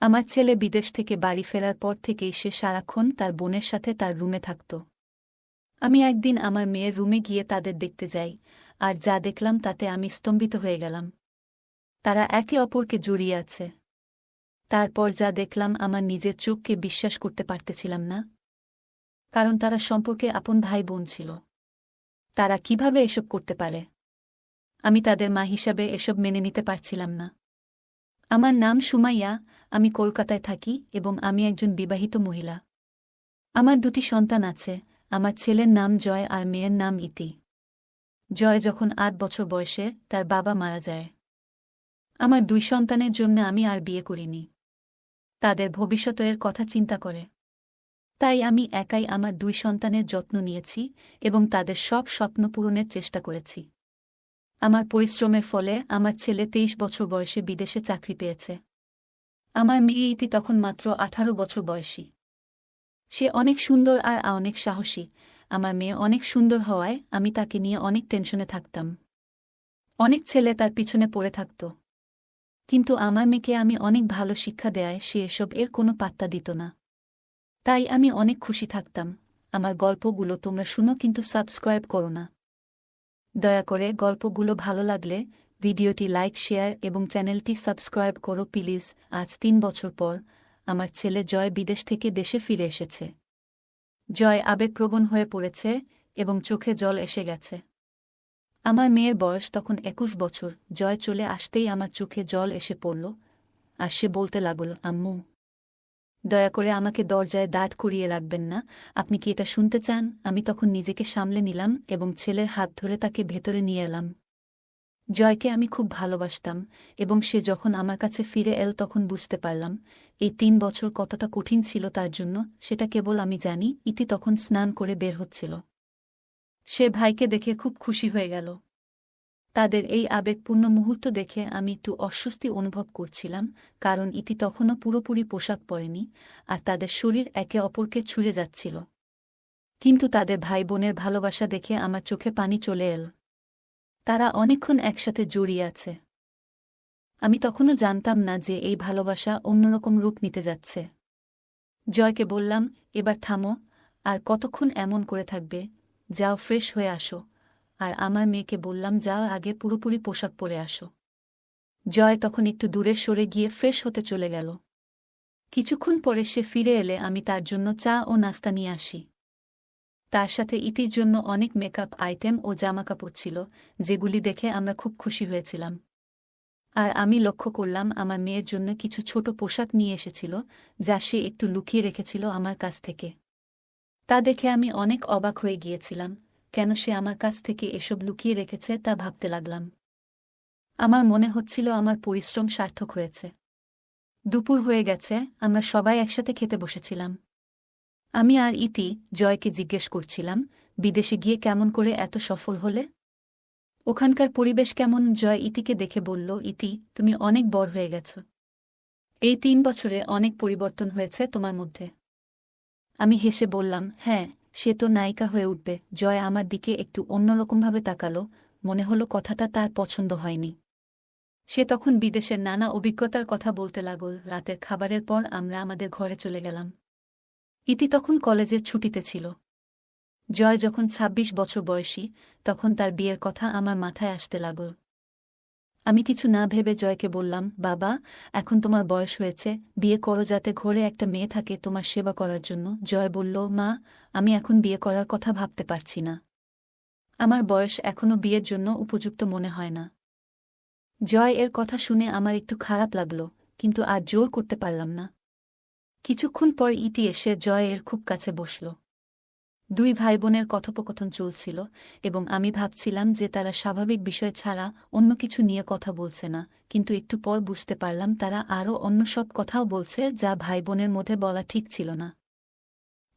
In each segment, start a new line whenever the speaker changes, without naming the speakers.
আমার ছেলে বিদেশ থেকে বাড়ি ফেরার পর থেকেই সে সারাক্ষণ তার বোনের সাথে তার রুমে থাকত। আমি একদিন আমার মেয়ের রুমে গিয়ে তাদের দেখতে যাই, আর যা দেখলাম তাতে আমি স্তম্ভিত হয়ে গেলাম। তারা একে অপরকে জড়িয়ে আছে। তারপর যা দেখলাম আমার নিজের চোখকে বিশ্বাস করতে পারতেছিলাম না, কারণ তারা সম্পর্কে আপন ভাই বোন ছিল। তারা কিভাবে এসব করতে পারে? আমি তাদের মা হিসাবে এসব মেনে নিতে পারছিলাম না। আমার নাম সুমাইয়া, আমি কলকাতায় থাকি এবং আমি একজন বিবাহিত মহিলা। আমার দুটি সন্তান আছে, আমার ছেলের নাম জয় আর মেয়ের নাম ইতি। জয় যখন ৮ বছর বয়সে তার বাবা মারা যায়। আমার ২ সন্তানের জন্য আমি আর বিয়ে করিনি। তাদের ভবিষ্যতের কথা চিন্তা করে তাই আমি একাই আমার ২ সন্তানের যত্ন নিয়েছি এবং তাদের সব স্বপ্ন পূরণের চেষ্টা করেছি। আমার পরিশ্রমের ফলে আমার ছেলে ২৩ বছর বয়সে বিদেশে চাকরি পেয়েছে। আমার মেয়ে ইতি তখন মাত্র ১৮ বছর বয়সী। সে অনেক সুন্দর আর অনেক সাহসী। আমার মেয়ে অনেক সুন্দর হওয়ায় আমি তাকে নিয়ে অনেক টেনশনে থাকতাম। অনেক ছেলে তার পিছনে পড়ে থাকত, কিন্তু আমার মেয়েকে আমি অনেক ভালো শিক্ষা দেয়ায় সে এসব এর কোনো পাত্তা দিত না। তাই আমি অনেক খুশি থাকতাম। আমার গল্পগুলো তোমরা শুনো, কিন্তু সাবস্ক্রাইব করো না। দয়া করে গল্পগুলো ভালো লাগলে ভিডিওটি লাইক, শেয়ার এবং চ্যানেলটি সাবস্ক্রাইব করো প্লিজ। আজ ৩ বছর পর আমার ছেলে জয় বিদেশ থেকে দেশে ফিরে এসেছে। জয় আবেগপ্রবণ হয়ে পড়েছে এবং চোখে জল এসে গেছে। আমার মেয়ের বয়স তখন ২১ বছর। জয় চলে আসতেই আমার চোখে জল এসে পড়ল, আর সে বলতে লাগল, আম্মু, দয়া করে আমাকে দরজায় দাঁড় করিয়ে রাখবেন না, আপনি কি এটা শুনতে চান? আমি তখন নিজেকে সামলে নিলাম এবং ছেলের হাত ধরে তাকে ভেতরে নিয়ে এলাম। জয়কে আমি খুব ভালোবাসতাম এবং সে যখন আমার কাছে ফিরে এল তখন বুঝতে পারলাম এই ৩ বছর কতটা কঠিন ছিল তার জন্য, সেটা কেবল আমি জানি। ইতি তখন স্নান করে বের হচ্ছিল। সে ভাইকে দেখে খুব খুশি হয়ে গেল। তাদের এই আবেগপূর্ণ মুহূর্ত দেখে আমি একটু অস্বস্তি অনুভব করছিলাম, কারণ ইতি তখনও পুরোপুরি পোশাক পরেনি আর তাদের শরীর একে অপরকে ছুঁয়ে যাচ্ছিল। কিন্তু তাদের ভাই বোনের ভালোবাসা দেখে আমার চোখে পানি চলে এল। তারা অনেকক্ষণ একসাথে জড়িয়ে আছে। আমি তখনও জানতাম না যে এই ভালোবাসা অন্যরকম রূপ নিতে যাচ্ছে। জয়কে বললাম, এবার থামো, আর কতক্ষণ এমন করে থাকবে? যাও, ফ্রেশ হয়ে আসো। আর আমার মেয়েকে বললাম, যাও, আগে পুরোপুরি পোশাক পরে আসো। জয় তখন একটু দূরে সরে গিয়ে ফ্রেশ হতে চলে গেল। কিছুক্ষণ পরে সে ফিরে এলে আমি তার জন্য চা ও নাস্তা নিয়ে আসি। তার সাথে ইতির জন্য অনেক মেকআপ আইটেম ও জামাকাপড় ছিল, যেগুলি দেখে আমরা খুব খুশি হয়েছিলাম। আর আমি লক্ষ্য করলাম আমার মেয়ের জন্য কিছু ছোট পোশাক নিয়ে এসেছিল, যা সে একটু লুকিয়ে রেখেছিল আমার কাছ থেকে। তা দেখে আমি অনেক অবাক হয়ে গিয়েছিলাম। কেন সে আমার কাছ থেকে এসব লুকিয়ে রেখেছে তা ভাবতে লাগলাম। আমার মনে হচ্ছিল আমার পরিশ্রম সার্থক হয়েছে। দুপুর হয়ে গেছে, আমরা সবাই একসাথে খেতে বসেছিলাম। আমি আর ইতি জয়কে জিজ্ঞেস করছিলাম, বিদেশে গিয়ে কেমন করে এত সফল হলে? ওখানকার পরিবেশ কেমন? জয় ইতিকে দেখে বলল, ইতি, তুমি অনেক বড় হয়ে গেছ। এই ৩ বছরে অনেক পরিবর্তন হয়েছে তোমার মধ্যে। আমি হেসে বললাম, হ্যাঁ, সে তো নায়িকা হয়ে উঠবে। জয় আমার দিকে একটু অন্যরকমভাবে তাকালো, মনে হলো কথাটা তার পছন্দ হয়নি। সে তখন বিদেশের নানা অভিজ্ঞতার কথা বলতে লাগল। রাতের খাবারের পর আমরা আমাদের ঘরে চলে গেলাম। ইতি তখন কলেজের ছুটিতে ছিল। জয় যখন ২৬ বছর বয়সী, তখন তার বিয়ের কথা আমার মাথায় আসতে লাগল। আমি কিছু না ভেবে জয়কে বললাম, বাবা, এখন তোমার বয়স হয়েছে, বিয়ে করো যাতে ঘরে একটা মেয়ে থাকে তোমার সেবা করার জন্য। জয় বলল, মা, আমি এখন বিয়ে করার কথা ভাবতে পারছি না। আমার বয়স এখনও বিয়ের জন্য উপযুক্ত মনে হয় না। জয় এর কথা শুনে আমার একটু খারাপ লাগল, কিন্তু আর জোর করতে পারলাম না। কিছুক্ষণ পর ইতি এসে জয় এর খুব কাছে বসল। ২ ভাইবোনের কথোপকথন চলছিল এবং আমি ভাবছিলাম যে তারা স্বাভাবিক বিষয় ছাড়া অন্য কিছু নিয়ে কথা বলছে না, কিন্তু একটু পর বুঝতে পারলাম তারা আরও অন্য সব কথাও বলছে যা ভাইবোনের মধ্যে বলা ঠিক ছিল না।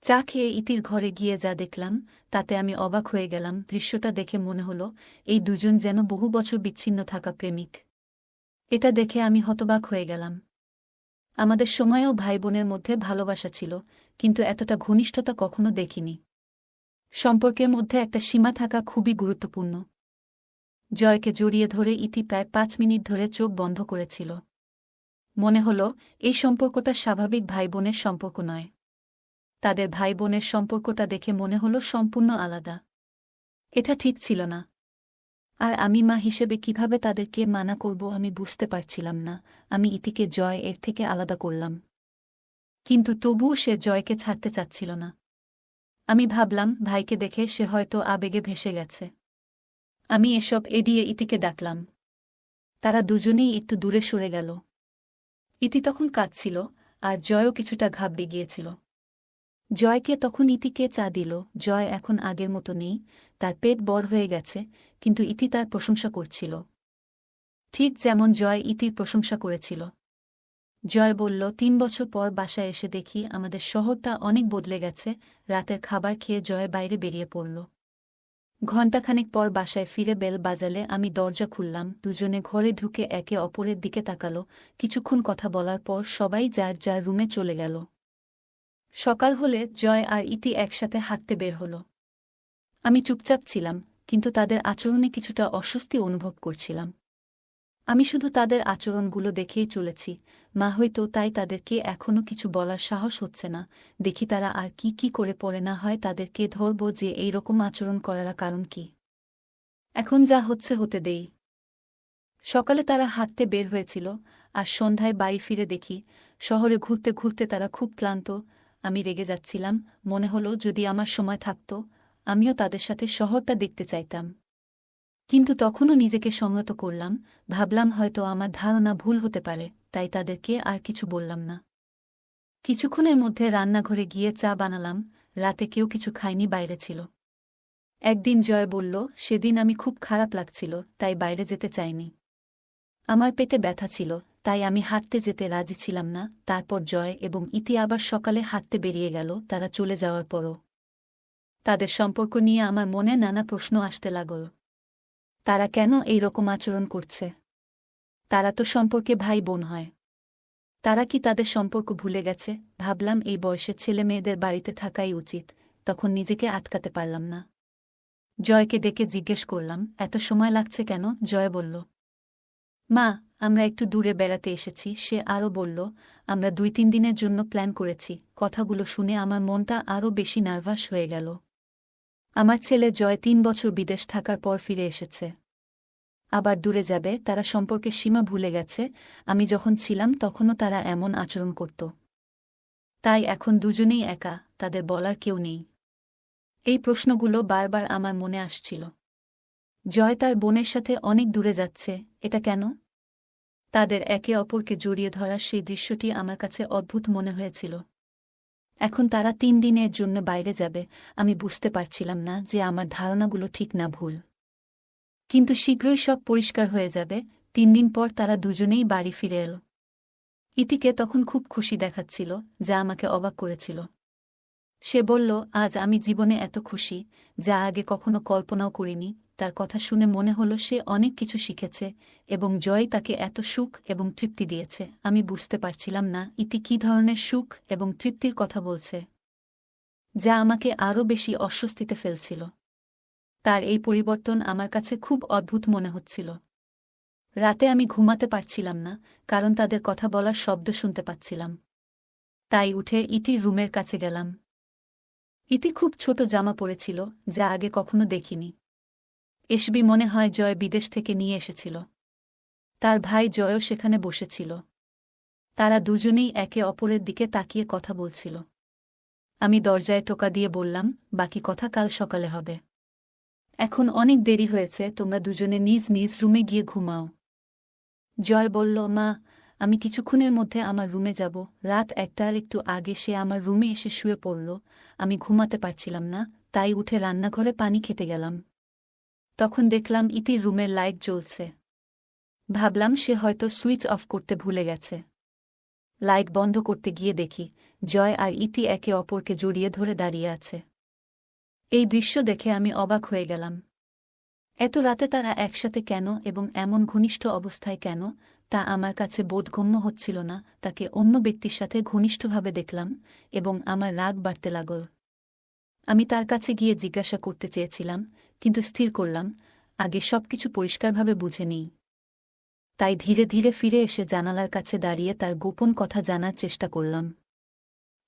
চা খেয়ে ইতির ঘরে গিয়ে যা দেখলাম তাতে আমি অবাক হয়ে গেলাম। দৃশ্যটা দেখে মনে হলো এই দুজন যেন বহু বছর বিচ্ছিন্ন থাকা প্রেমিক। এটা দেখে আমি হতবাক হয়ে গেলাম। আমাদের সময়েও ভাইবোনের মধ্যে ভালোবাসা ছিল, কিন্তু এতটা ঘনিষ্ঠতা কখনো দেখিনি। সম্পর্কের মধ্যে একটা সীমা থাকা খুবই গুরুত্বপূর্ণ। জয়কে জড়িয়ে ধরে ইতি প্রায় ৫ মিনিট ধরে চোখ বন্ধ করেছিল। মনে হল এই সম্পর্কটা স্বাভাবিক ভাইবোনের সম্পর্ক নয়। তাদের ভাইবোনের সম্পর্কটা দেখে মনে হল সম্পূর্ণ আলাদা। এটা ঠিক ছিল না। আর আমি মা হিসেবে কিভাবে তাদেরকে মানা করব আমি বুঝতে পারছিলাম না। আমি ইতিকে জয় এর থেকে আলাদা করলাম, কিন্তু তবুও সে জয়কে ছাড়তে চাচ্ছিল না। আমি ভাবলাম ভাইকে দেখে সে হয়তো আবেগে ভেসে গেছে। আমি এসব এড়িয়ে ইতিকে ডাকলাম। তারা দুজনেই একটু দূরে সরে গেল। ইতি তখন কাঁদছিল, আর জয়ও কিছুটা ঘাবড়ে গিয়েছিল। জয়কে তখন ইতিকে চা দিল। জয় এখন আগের মতো নেই, তার পেট বড় হয়ে গেছে, কিন্তু ইতি তার প্রশংসা করছিল, ঠিক যেমন জয় ইতির প্রশংসা করেছিল। জয় বলল, ৩ বছর পর বাসায় এসে দেখি আমাদের শহরটা অনেক বদলে গেছে। রাতের খাবার খেয়ে জয় বাইরে বেরিয়ে পড়ল। ঘণ্টাখানেক পর বাসায় ফিরে বেল বাজালে আমি দরজা খুললাম। দুজনে ঘরে ঢুকে একে অপরের দিকে তাকালো। কিছুক্ষণ কথা বলার পর সবাই যার যার রুমে চলে গেল। সকাল হলে জয় আর ইতি একসাথে হাঁটতে বের হল। আমি চুপচাপ ছিলাম, কিন্তু তাদের আচরণে কিছুটা অস্বস্তি অনুভব করছিলাম। আমি শুধু তাদের আচরণগুলো দেখেই চলেছি। মা হয়তো তাই তাদেরকে এখনও কিছু বলার সাহস হচ্ছে না। দেখি তারা আর কি কি করে পড়ে, না হয় তাদেরকে ধরব যে এই রকম আচরণ করার কারণ কি। এখন যা হচ্ছে হতে দেই। সকালে তারা হাঁটতে বের হয়েছিল, আর সন্ধ্যায় বাড়ি ফিরে দেখি শহরে ঘুরতে ঘুরতে তারা খুব ক্লান্ত। আমি রেগে যাচ্ছিলাম। মনে হলো যদি আমার সময় থাকত আমিও তাদের সাথে শহরটা দেখতে চাইতাম। কিন্তু তখনও নিজেকে সংযত করলাম। ভাবলাম হয়তো আমার ধারণা ভুল হতে পারে, তাই তাদেরকে আর কিছু বললাম না। কিছুক্ষণের মধ্যে রান্নাঘরে গিয়ে চা বানালাম। রাতে কেউ কিছু খায়নি, বাইরে ছিল। একদিন জয় বলল, সেদিন আমি খুব খারাপ লাগছিল, তাই বাইরে যেতে চাইনি। আমার পেটে ব্যথা ছিল, তাই আমি হাঁটতে যেতে রাজি ছিলাম না। তারপর জয় এবং ইতি আবার সকালে হাঁটতে বেরিয়ে গেল। তারা চলে যাওয়ার পরও তাদের সম্পর্ক নিয়ে আমার মনে নানা প্রশ্ন আসতে লাগল। তারা কেন এই রকম আচরণ করছে? তারা তো সম্পর্কে ভাই বোন হয়। তারা কি তাদের সম্পর্ক ভুলে গেছে? ভাবলাম এই বয়সে ছেলে মেয়েদের বাড়িতে থাকাই উচিত। তখন নিজেকে আটকাতে পারলাম না। জয়কে ডেকে জিজ্ঞেস করলাম, এত সময় লাগছে কেন? জয় বলল, মা, আমরা একটু দূরে বেড়াতে এসেছি। সে আরও বলল, আমরা ২-৩ দিনের জন্য প্ল্যান করেছি। কথাগুলো শুনে আমার মনটা আরও বেশি নার্ভাস হয়ে গেল। আমার ছেলে জয় ৩ বছর বিদেশ থাকার পর ফিরে এসেছে, আবার দূরে যাবে। তারা সম্পর্কের সীমা ভুলে গেছে। আমি যখন ছিলাম তখনও তারা এমন আচরণ করত। তাই এখন দুজনেই একা, তাদের বলার কেউ নেই। এই প্রশ্নগুলো বারবার আমার মনে আসছিল। জয় তার বোনের সাথে অনেক দূরে যাচ্ছে, এটা কেন? তাদের একে অপরকে জড়িয়ে ধরার সেই দৃশ্যটি আমার কাছে অদ্ভুত মনে হয়েছিল। এখন তারা ৩ দিনের জন্য বাইরে যাবে। আমি বুঝতে পারছিলাম না যে আমার ধারণাগুলো ঠিক না ভুল। কিন্তু শীঘ্রই সব পরিষ্কার হয়ে যাবে। ৩ দিন পর তারা দুজনেই বাড়ি ফিরে এল। ইতিকে তখন খুব খুশি দেখাচ্ছিল, যা আমাকে অবাক করেছিল। সে বলল, আজ আমি জীবনে এত খুশি, যা আগে কখনো কল্পনাও করিনি। তার কথা শুনে মনে হলো সে অনেক কিছু শিখেছে, এবং জয় তাকে এত সুখ এবং তৃপ্তি দিয়েছে। আমি বুঝতে পারছিলাম না ইতি কী ধরনের সুখ এবং তৃপ্তির কথা বলছে, যা আমাকে আরও বেশি অস্বস্তিতে ফেলছিল। তার এই পরিবর্তন আমার কাছে খুব অদ্ভুত মনে হচ্ছিল। রাতে আমি ঘুমাতে পারছিলাম না, কারণ তাদের কথা বলার শব্দ শুনতে পাচ্ছিলাম। তাই উঠে ইতির রুমের কাছে গেলাম। ইতি খুব ছোট জামা পরেছিল, যা আগে কখনো দেখিনি। এসবি মনে হয় জয় বিদেশ থেকে নিয়ে এসেছিল। তার ভাই জয়ও সেখানে বসেছিল। তারা দুজনেই একে অপরের দিকে তাকিয়ে কথা বলছিল। আমি দরজায় টোকা দিয়ে বললাম, বাকি কথা কাল সকালে হবে। এখন অনেক দেরি হয়েছে, তোমরা দুজনে নিজ নিজ রুমে গিয়ে ঘুমাও। জয় বলল, মা, আমি কিছুক্ষণের মধ্যে আমার রুমে যাব। রাত ১টার একটু আগে সে আমার রুমে এসে শুয়ে পড়ল। আমি ঘুমাতে পারছিলাম না, তাই উঠে রান্নাঘরে পানি খেতে গেলাম। তখন দেখলাম ইতির রুমের লাইট জ্বলছে। ভাবলাম সে হয়তো সুইচ অফ করতে ভুলে গেছে। লাইট বন্ধ করতে গিয়ে দেখি জয় আর ইতি একে অপরকে জড়িয়ে ধরে দাঁড়িয়ে আছে। এই দৃশ্য দেখে আমি অবাক হয়ে গেলাম। এত রাতে তারা একসাথে কেন এবং এমন ঘনিষ্ঠ অবস্থায় কেন, তা আমার কাছে বোধগম্য হচ্ছিল না। তাকে অন্য ব্যক্তির সাথে ঘনিষ্ঠভাবে দেখলাম, এবং আমার রাগ বাড়তে লাগল। আমি তার কাছে গিয়ে জিজ্ঞাসা করতে চেয়েছিলাম, কিন্তু স্থির করলাম, আগে সবকিছু পরিষ্কারভাবে বুঝে নিই। তাই ধীরে ধীরে ফিরে এসে জানালার কাছে দাঁড়িয়ে তার গোপন কথা জানার চেষ্টা করলাম।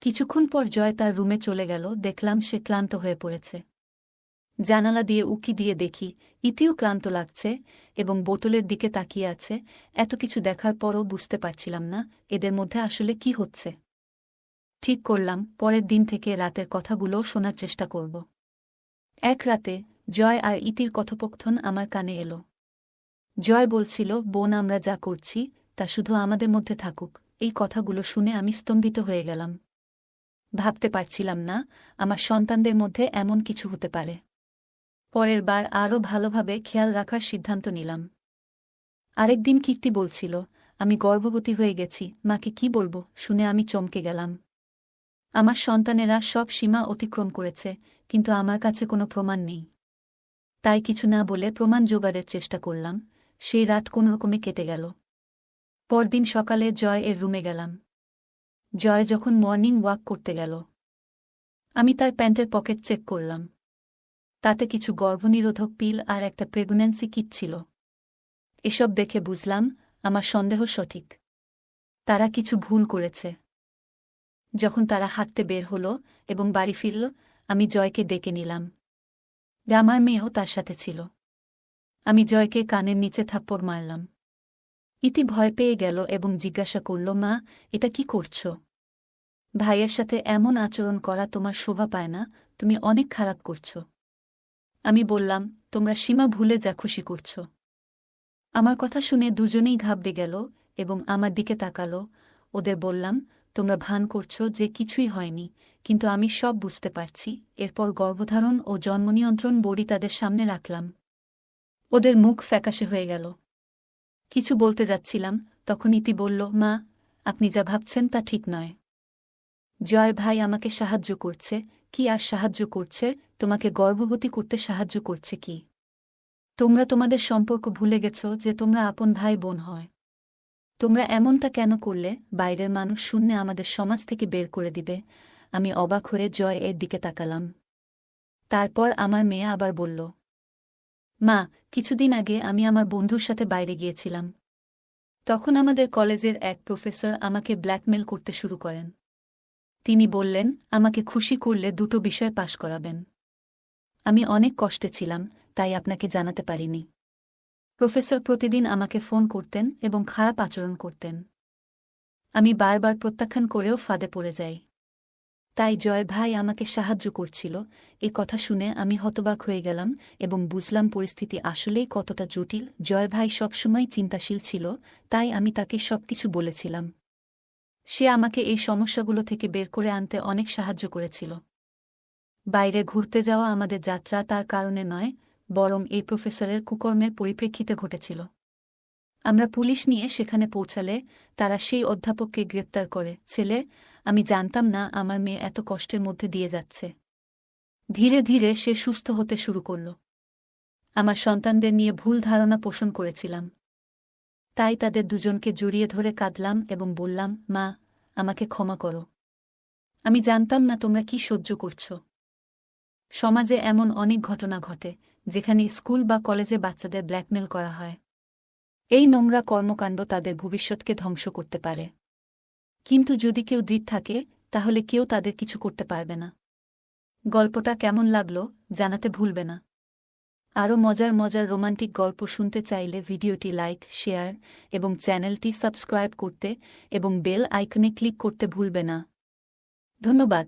কিছুক্ষণ পর জয় তার রুমে চলে গেল। দেখলাম সে ক্লান্ত হয়ে পড়েছে। জানালা দিয়ে উকি দিয়ে দেখি ইতিও ক্লান্ত লাগছে এবং বোতলের দিকে তাকিয়ে আছে। এত কিছু দেখার পরও বুঝতে পারছিলাম না এদের মধ্যে আসলে কি হচ্ছে। ঠিক করলাম পরের দিন থেকে রাতের কথাগুলোও শোনার চেষ্টা করব। এক রাতে জয় আর ইতির কথোপকথন আমার কানে এলো। জয় বলছিল, বোন, আমরা যা করছি তা শুধু আমাদের মধ্যে থাকুক। এই কথাগুলো শুনে আমি স্তম্ভিত হয়ে গেলাম। ভাবতে পারছিলাম না আমার সন্তানদের মধ্যে এমন কিছু হতে পারে। পরের বার আরও ভালোভাবে খেয়াল রাখার সিদ্ধান্ত নিলাম। আরেকদিন কীর্তি বলছিল, আমি গর্ভবতী হয়ে গেছি। মাকে কি বলবো শুনে আমি চমকে গেলাম। আমার সন্তানেরা সব সীমা অতিক্রম করেছে, কিন্তু আমার কাছে কোনো প্রমাণ নেই। তাই কিছু না বলে প্রমাণ জোগাড়ের চেষ্টা করলাম। সেই রাত কোনোরকমে কেটে গেল। পরদিন সকালে জয় এর রুমে গেলাম। জয় যখন মর্নিং ওয়াক করতে গেল, আমি তার প্যান্টের পকেট চেক করলাম। তাতে কিছু গর্ভনিরোধক পিল আর একটা প্রেগন্যান্সি কিট ছিল। এসব দেখে বুঝলাম আমার সন্দেহ সঠিক। তারা কিছু ভুল করেছে। যখন তারা হাঁটতে বের হল এবং বাড়ি ফিরল, আমি জয়কে ডেকে নিলাম। আমার মেয়েও তার সাথে ছিল। আমি জয়কে কানের নিচে থাপ্পড় মারলাম। ইতি ভয় পেয়ে গেল এবং জিজ্ঞাসা করল, মা, এটা কি করছ? ভাইয়ের সাথে এমন আচরণ করা তোমার শোভা পায় না, তুমি অনেক খারাপ করছ। আমি বললাম, তোমরা সীমা ভুলে যা খুশি করছ। আমার কথা শুনে দুজনেই ঘাবড়ে গেল এবং আমার দিকে তাকাল। ওদের বললাম, তোমরা ভান করছ যে কিছুই হয়নি, কিন্তু আমি সব বুঝতে পারছি। এরপর গর্ভধারণ ও জন্মনিয়ন্ত্রণ বড়ি তাদের সামনে রাখলাম। ওদের মুখ ফ্যাকাশে হয়ে গেল। কিছু বলতে যাচ্ছিলাম, তখন ইতি বলল, মা, আপনি যা ভাবছেন তা ঠিক নয়। জয় ভাই আমাকে সাহায্য করছে। কি আর সাহায্য করছে? তোমাকে গর্ভবতী করতে সাহায্য করছে কি? তোমরা তোমাদের সম্পর্ক ভুলে গেছ যে তোমরা আপন ভাই বোন হয়। তোমরা এমনটা কেন করলে? বাইরের মানুষ শূন্যে আমাদের সমাজ থেকে বের করে দিবে। আমি অবাক হয়ে জয় এর দিকে তাকালাম। তারপর আমার মেয়ে আবার বলল, মা, কিছুদিন আগে আমি আমার বন্ধুর সাথে বাইরে গিয়েছিলাম। তখন আমাদের কলেজের এক প্রফেসর আমাকে ব্ল্যাকমেল করতে শুরু করেন। তিনি বললেন, আমাকে খুশি করলে 2টো বিষয় পাশ করাবেন। আমি অনেক কষ্টে ছিলাম, তাই আপনাকে জানাতে পারিনি। প্রফেসর প্রতিদিন আমাকে ফোন করতেন এবং খারাপ আচরণ করতেন। আমি বারবার প্রত্যাখ্যান করেও ফাঁদে পড়ে যাই। তাই জয় ভাই আমাকে সাহায্য করছিল। এ কথা শুনে আমি হতবাক হয়ে গেলাম এবং বুঝলাম পরিস্থিতি আসলেই কতটা জটিল। জয় ভাই সবসময় চিন্তাশীল ছিল, তাই আমি তাকে সবকিছু বলেছিলাম। সে আমাকে এই সমস্যাগুলো থেকে বের করে আনতে অনেক সাহায্য করেছিল। বাইরে ঘুরতে যাওয়া আমাদের যাত্রা তার কারণে নয়, বরং এই প্রফেসরের কুকর্মের পরিপ্রেক্ষিতে ঘটেছিল। আমরা পুলিশ নিয়ে সেখানে পৌঁছালে তারা সেই অধ্যাপককে গ্রেপ্তার করে। ছেলে, আমি জানতাম না আমার মেয়ে এত কষ্টের মধ্যে দিয়ে যাচ্ছে। ধীরে ধীরে সে সুস্থ হতে শুরু করল। আমার সন্তানদের নিয়ে ভুল ধারণা পোষণ করেছিলাম। তাই তাদের দুজনকে জড়িয়ে ধরে কাঁদলাম এবং বললাম, মা, আমাকে ক্ষমা করো। আমি জানতাম না তোমরা কি সহ্য করছ। সমাজে এমন অনেক ঘটনা ঘটে যেখানে স্কুল বা কলেজে বাচ্চাদের ব্ল্যাকমেল করা হয়। এই নোংরা কর্মকাণ্ড তাদের ভবিষ্যৎকে ধ্বংস করতে পারে। কিন্তু যদি কেউ দৃঢ় থাকে, তাহলে কেউ তাদের কিছু করতে পারবে না। গল্পটা কেমন লাগলো জানাতে ভুলবে না। আরও মজার মজার রোমান্টিক গল্প শুনতে চাইলে ভিডিওটি লাইক, শেয়ার এবং চ্যানেলটি সাবস্ক্রাইব করতে এবং বেল আইকনে ক্লিক করতে ভুলবে না। ধন্যবাদ।